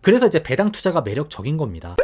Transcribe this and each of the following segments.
그래서 이제 배당 투자가 매력적인 겁니다.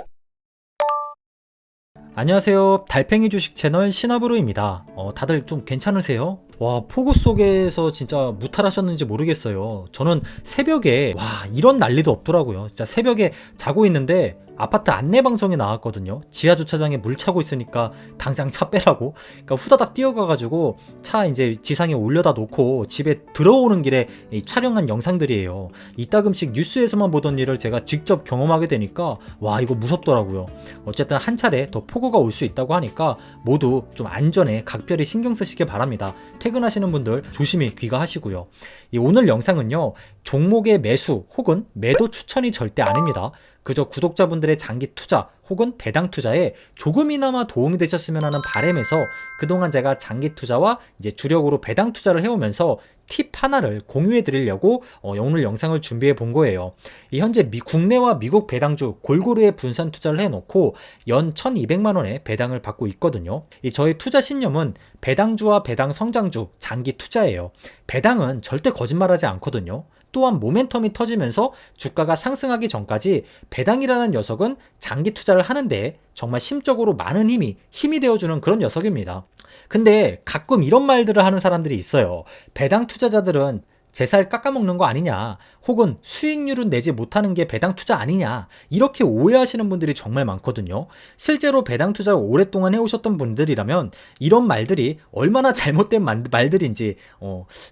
안녕하세요. 달팽이 주식 채널 신화브루입니다. 다들 좀 괜찮으세요? 와, 폭우 속에서 진짜 무탈하셨는지 모르겠어요. 저는 새벽에 이런 난리도 없더라고요. 진짜 새벽에 자고 있는데 아파트 안내방송에 나왔거든요. 지하 주차장에 물 차고 있으니까 당장 차 빼라고. 그러니까 후다닥 뛰어가가지고 차 이제 지상에 올려다 놓고 집에 들어오는 길에 촬영한 영상들이에요. 이따금씩 뉴스에서만 보던 일을 제가 직접 경험하게 되니까 와, 이거 무섭더라고요. 어쨌든 한 차례 더 폭우가 올 수 있다고 하니까 모두 좀 안전에 각별히 신경 쓰시길 바랍니다. 퇴근하시는 분들 조심히 귀가하시고요. 오늘 영상은요, 종목의 매수 혹은 매도 추천이 절대 아닙니다. 그저 구독자분들의 장기 투자 혹은 배당 투자에 조금이나마 도움이 되셨으면 하는 바람에서 그동안 제가 장기 투자와 이제 주력으로 배당 투자를 해오면서 팁 하나를 공유해 드리려고 오늘 영상을 준비해 본 거예요. 현재 국내와 미국 배당주 골고루에 분산 투자를 해놓고 연 1200만 원의 배당을 받고 있거든요. 저의 투자 신념은 배당주와 배당 성장주 장기 투자예요. 배당은 절대 거짓말하지 않거든요. 또한 모멘텀이 터지면서 주가가 상승하기 전까지 배당이라는 녀석은 장기 투자를 하는데 정말 심적으로 많은 힘이 되어주는 그런 녀석입니다. 근데 가끔 이런 말들을 하는 사람들이 있어요. 배당 투자자들은 제 살 깎아먹는 거 아니냐, 혹은 수익률은 내지 못하는 게 배당 투자 아니냐, 이렇게 오해하시는 분들이 정말 많거든요. 실제로 배당 투자를 오랫동안 해오셨던 분들이라면 이런 말들이 얼마나 잘못된 말들인지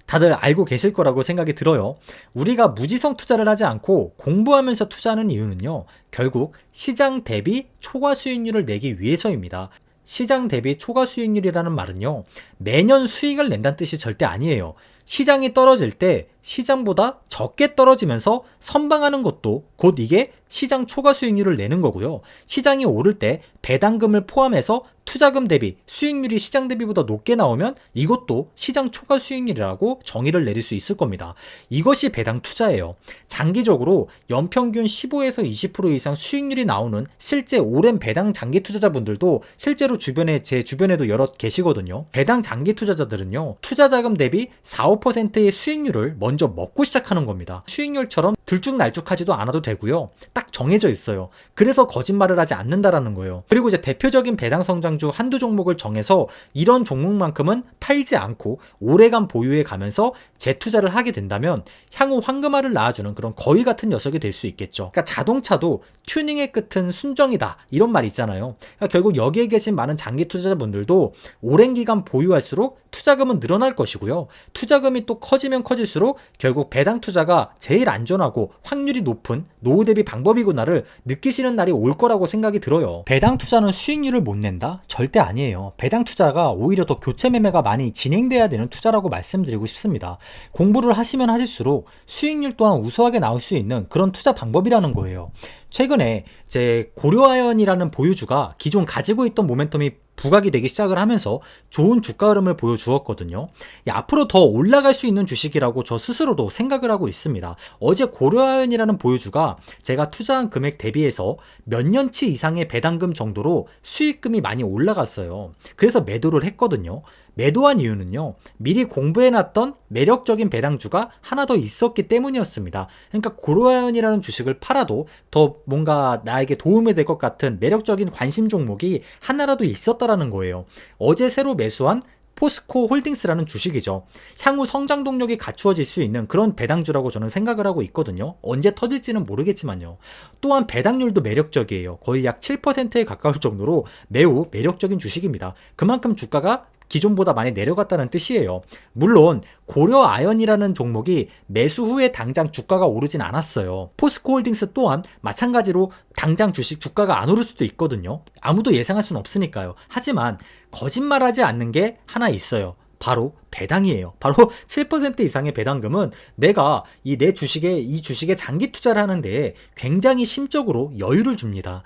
다들 알고 계실 거라고 생각이 들어요. 우리가 무지성 투자를 하지 않고 공부하면서 투자하는 이유는요, 결국 시장 대비 초과 수익률을 내기 위해서입니다. 시장 대비 초과 수익률이라는 말은요, 매년 수익을 낸다는 뜻이 절대 아니에요. 시장이 떨어질 때 시장보다 적게 떨어지면서 선방하는 것도 곧 이게 시장 초과 수익률을 내는 거고요. 시장이 오를 때 배당금을 포함해서 투자금 대비 수익률이 시장 대비보다 높게 나오면 이것도 시장 초과 수익률이라고 정의를 내릴 수 있을 겁니다. 이것이 배당 투자예요. 장기적으로 연평균 15에서 20% 이상 수익률이 나오는 실제 오랜 배당 장기 투자자분들도 실제로 제 주변에도 여럿 계시거든요. 배당 장기 투자자들은요, 투자자금 대비 4~5%의 수익률을 먼저 먹고 시작하는 겁니다. 수익률처럼 들쭉날쭉하지도 않아도 되고요. 딱 정해져 있어요. 그래서 거짓말을 하지 않는다라는 거예요. 그리고 이제 대표적인 배당 성장주 한두 종목을 정해서 이런 종목만큼은 팔지 않고 오래간 보유해 가면서 재투자를 하게 된다면 향후 황금알을 낳아주는 그런 거위 같은 녀석이 될 수 있겠죠. 그러니까 자동차도 튜닝의 끝은 순정이다, 이런 말 있잖아요. 그러니까 결국 여기에 계신 많은 장기 투자자분들도 오랜 기간 보유할수록 투자금은 늘어날 것이고요. 투자금이 또 커지면 커질수록 결국 배당 투자가 제일 안전하고 확률이 높은 노후 대비 방법이구나를 느끼시는 날이 올 거라고 생각이 들어요. 배당 투자는 수익률을 못 낸다? 절대 아니에요. 배당 투자가 오히려 더 교체 매매가 많이 진행돼야 되는 투자라고 말씀드리고 싶습니다. 공부를 하시면 하실수록 수익률 또한 우수하게 나올 수 있는 그런 투자 방법이라는 거예요. 최근에 제 고려아연이라는 보유주가 기존 가지고 있던 모멘텀이 부각이 되기 시작을 하면서 좋은 주가 흐름을 보여주었거든요. 앞으로 더 올라갈 수 있는 주식이라고 저 스스로도 생각을 하고 있습니다. 어제 고려아연이라는 보유주가 제가 투자한 금액 대비해서 몇 년치 이상의 배당금 정도로 수익금이 많이 올라갔어요. 그래서 매도를 했거든요. 매도한 이유는요, 미리 공부해놨던 매력적인 배당주가 하나 더 있었기 때문이었습니다. 그러니까 고려아연이라는 주식을 팔아도 더 뭔가 나에게 도움이 될 것 같은 매력적인 관심 종목이 하나라도 있었다라는 거예요. 어제 새로 매수한 포스코 홀딩스라는 주식이죠. 향후 성장 동력이 갖추어질 수 있는 그런 배당주라고 저는 생각을 하고 있거든요. 언제 터질지는 모르겠지만요. 또한 배당률도 매력적이에요. 거의 약 7%에 가까울 정도로 매우 매력적인 주식입니다. 그만큼 주가가 기존보다 많이 내려갔다는 뜻이에요. 물론 고려아연이라는 종목이 매수 후에 당장 주가가 오르진 않았어요. 포스코홀딩스 또한 마찬가지로 당장 주가가 안 오를 수도 있거든요. 아무도 예상할 수는 없으니까요. 하지만 거짓말하지 않는 게 하나 있어요. 바로 배당이에요. 바로 7% 이상의 배당금은 내가 이 주식에 장기 투자를 하는데 굉장히 심적으로 여유를 줍니다.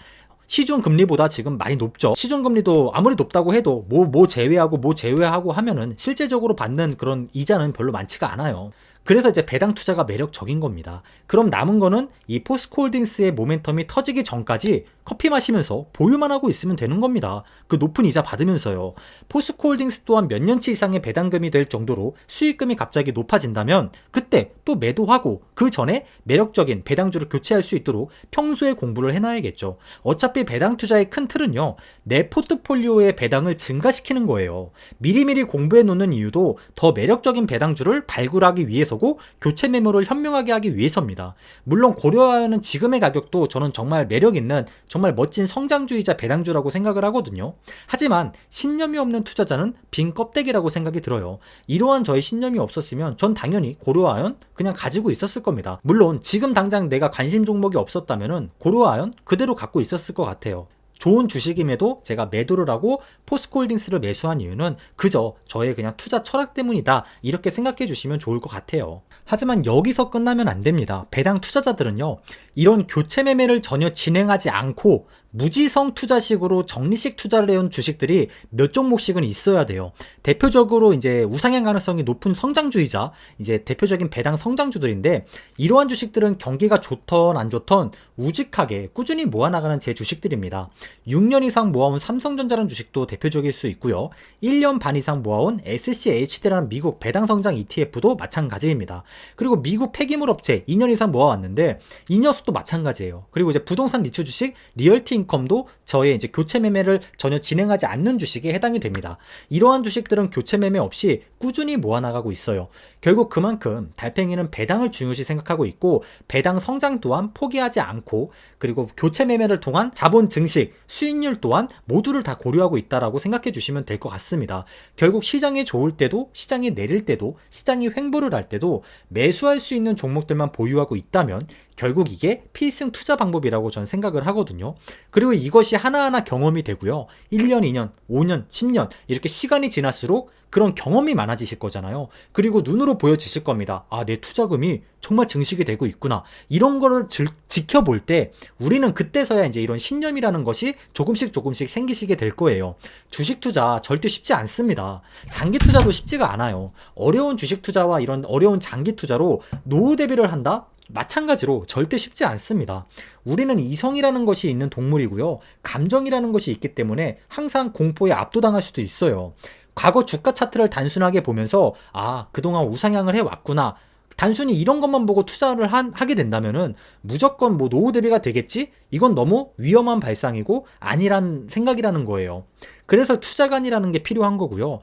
시중금리보다 지금 많이 높죠. 시중금리도 아무리 높다고 해도 뭐 제외하고 하면은 실제적으로 받는 그런 이자는 별로 많지가 않아요. 그래서 이제 배당 투자가 매력적인 겁니다. 그럼 남은 거는 이 포스코홀딩스의 모멘텀이 터지기 전까지 커피 마시면서 보유만 하고 있으면 되는 겁니다. 그 높은 이자 받으면서요. 포스코홀딩스 또한 몇 년치 이상의 배당금이 될 정도로 수익금이 갑자기 높아진다면 그때 또 매도하고 그 전에 매력적인 배당주를 교체할 수 있도록 평소에 공부를 해놔야겠죠. 어차피 배당 투자의 큰 틀은요, 내 포트폴리오의 배당을 증가시키는 거예요. 미리미리 공부해 놓는 이유도 더 매력적인 배당주를 발굴하기 위해서고 교체 매물을 현명하게 하기 위해서입니다. 물론 고려하는 지금의 가격도 저는 정말 매력 있는 정말 멋진 성장주이자 배당주라고 생각을 하거든요. 하지만 신념이 없는 투자자는 빈 껍데기라고 생각이 들어요. 이러한 저의 신념이 없었으면 전 당연히 고려아연 그냥 가지고 있었을 겁니다. 물론 지금 당장 내가 관심 종목이 없었다면 고려아연 그대로 갖고 있었을 것 같아요. 좋은 주식임에도 제가 매도를 하고 포스코홀딩스를 매수한 이유는 그저 저의 그냥 투자 철학 때문이다, 이렇게 생각해 주시면 좋을 것 같아요. 하지만 여기서 끝나면 안 됩니다. 배당 투자자들은요, 이런 교체 매매를 전혀 진행하지 않고 무지성 투자식으로 적리식 투자를 해온 주식들이 몇 종목씩은 있어야 돼요. 대표적으로 이제 우상향 가능성이 높은 성장주이자 이제 대표적인 배당 성장주들인데, 이러한 주식들은 경기가 좋던 안 좋던 우직하게 꾸준히 모아나가는 제 주식들입니다. 6년 이상 모아온 삼성전자라는 주식도 대표적일 수 있고요. 1년 반 이상 모아온 SCHD라는 미국 배당 성장 ETF도 마찬가지입니다. 그리고 미국 폐기물 업체 2년 이상 모아왔는데 이 녀석도 마찬가지예요. 그리고 이제 부동산 니초 주식 리얼티 인컴도 저의 이제 교체 매매를 전혀 진행하지 않는 주식에 해당이 됩니다. 이러한 주식들은 교체 매매 없이 꾸준히 모아나가고 있어요. 결국 그만큼 달팽이는 배당을 중요시 생각하고 있고 배당 성장 또한 포기하지 않고, 그리고 교체 매매를 통한 자본 증식, 수익률 또한 모두를 다 고려하고 있다라고 생각해 주시면 될 것 같습니다. 결국 시장이 좋을 때도 시장이 내릴 때도 시장이 횡보를 할 때도 매수할 수 있는 종목들만 보유하고 있다면 결국 이게 필승 투자 방법이라고 저는 생각을 하거든요. 그리고 이것이 하나하나 경험이 되고요. 1년, 2년, 5년, 10년 이렇게 시간이 지날수록 그런 경험이 많아지실 거잖아요. 그리고 눈으로 보여지실 겁니다. 아, 내 투자금이 정말 증식이 되고 있구나. 이런 거를 지켜볼 때 우리는 그때서야 이제 이런 신념이라는 것이 조금씩 생기시게 될 거예요. 주식 투자 절대 쉽지 않습니다. 장기 투자도 쉽지가 않아요. 어려운 주식 투자와 이런 어려운 장기 투자로 노후 대비를 한다? 마찬가지로 절대 쉽지 않습니다. 우리는 이성이라는 것이 있는 동물이고요. 감정이라는 것이 있기 때문에 항상 공포에 압도당할 수도 있어요. 과거 주가 차트를 단순하게 보면서 아, 그동안 우상향을 해왔구나, 단순히 이런 것만 보고 투자를 하게 된다면은 무조건 뭐 노후 대비가 되겠지? 이건 너무 위험한 발상이고 아니란 생각이라는 거예요. 그래서 투자관이라는 게 필요한 거고요.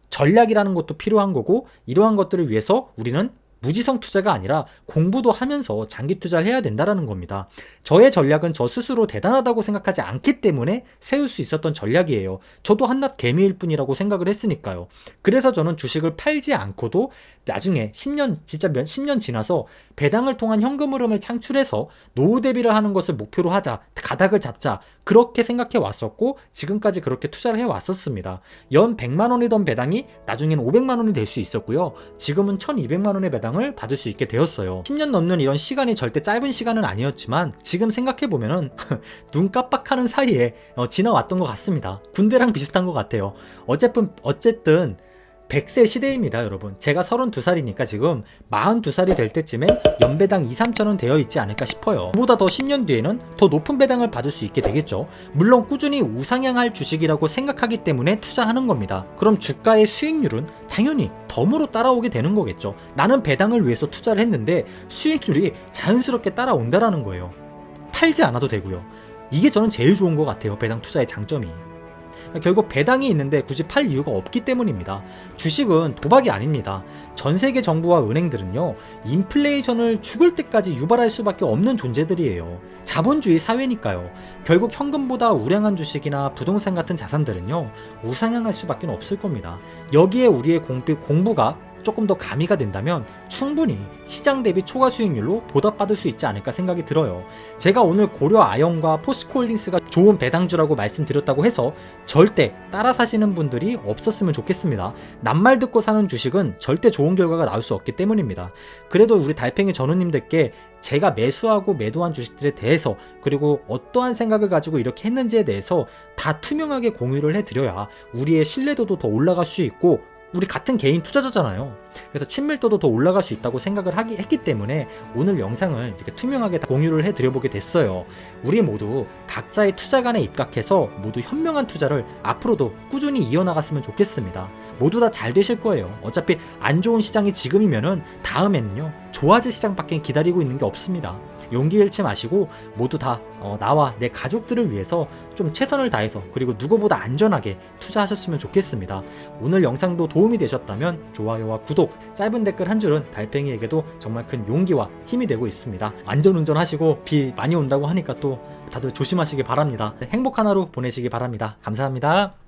전략이라는 것도 필요한 거고, 이러한 것들을 위해서 우리는 무지성 투자가 아니라 공부도 하면서 장기 투자를 해야 된다는 겁니다. 저의 전략은 저 스스로 대단하다고 생각하지 않기 때문에 세울 수 있었던 전략이에요. 저도 한낱 개미일 뿐이라고 생각을 했으니까요. 그래서 저는 주식을 팔지 않고도 나중에 10년, 진짜 10년 지나서 배당을 통한 현금 흐름을 창출해서 노후 대비를 하는 것을 목표로 하자, 가닥을 잡자, 그렇게 생각해 왔었고 지금까지 그렇게 투자를 해 왔었습니다. 연 100만 원이던 배당이 나중에는 500만 원이 될 수 있었고요. 지금은 1200만 원의 배당을 받을 수 있게 되었어요. 10년 넘는 이런 시간이 절대 짧은 시간은 아니었지만 지금 생각해보면은 눈 깜빡하는 사이에 지나왔던 것 같습니다. 군대랑 비슷한 것 같아요. 어쨌든 100세 시대입니다, 여러분. 제가 32살이니까 지금 42살이 될 때쯤엔 연배당 2-3천원 되어 있지 않을까 싶어요. 그보다 더 10년 뒤에는 더 높은 배당을 받을 수 있게 되겠죠. 물론 꾸준히 우상향할 주식이라고 생각하기 때문에 투자하는 겁니다. 그럼 주가의 수익률은 당연히 덤으로 따라오게 되는 거겠죠. 나는 배당을 위해서 투자를 했는데 수익률이 자연스럽게 따라온다라는 거예요. 팔지 않아도 되고요. 이게 저는 제일 좋은 것 같아요, 배당 투자의 장점이. 결국 배당이 있는데 굳이 팔 이유가 없기 때문입니다. 주식은 도박이 아닙니다. 전 세계 정부와 은행들은요, 인플레이션을 죽을 때까지 유발할 수밖에 없는 존재들이에요. 자본주의 사회니까요. 결국 현금보다 우량한 주식이나 부동산 같은 자산들은요, 우상향할 수밖에 없을 겁니다. 여기에 우리의 공부가 조금 더 가미가 된다면 충분히 시장 대비 초과 수익률로 보답받을 수 있지 않을까 생각이 들어요. 제가 오늘 고려 아연과 포스코홀딩스가 좋은 배당주라고 말씀드렸다고 해서 절대 따라 사시는 분들이 없었으면 좋겠습니다. 낱말 듣고 사는 주식은 절대 좋은 결과가 나올 수 없기 때문입니다. 그래도 우리 달팽이 전우님들께 제가 매수하고 매도한 주식들에 대해서, 그리고 어떠한 생각을 가지고 이렇게 했는지에 대해서 다 투명하게 공유를 해드려야 우리의 신뢰도도 더 올라갈 수 있고 우리 같은 개인 투자자잖아요. 그래서 친밀도도 더 올라갈 수 있다고 생각을 했기 때문에 오늘 영상을 이렇게 투명하게 공유를 해드려보게 됐어요. 우리 모두 각자의 투자관에 입각해서 모두 현명한 투자를 앞으로도 꾸준히 이어나갔으면 좋겠습니다. 모두 다 잘 되실 거예요. 어차피 안 좋은 시장이 지금이면은 다음에는요, 좋아질 시장밖에 기다리고 있는 게 없습니다. 용기 잃지 마시고 모두 다 나와 내 가족들을 위해서 좀 최선을 다해서, 그리고 누구보다 안전하게 투자하셨으면 좋겠습니다. 오늘 영상도 도움이 되셨다면 좋아요와 구독, 짧은 댓글 한 줄은 달팽이에게도 정말 큰 용기와 힘이 되고 있습니다. 안전운전 하시고 비 많이 온다고 하니까 또 다들 조심하시기 바랍니다. 행복한 하루 보내시기 바랍니다. 감사합니다.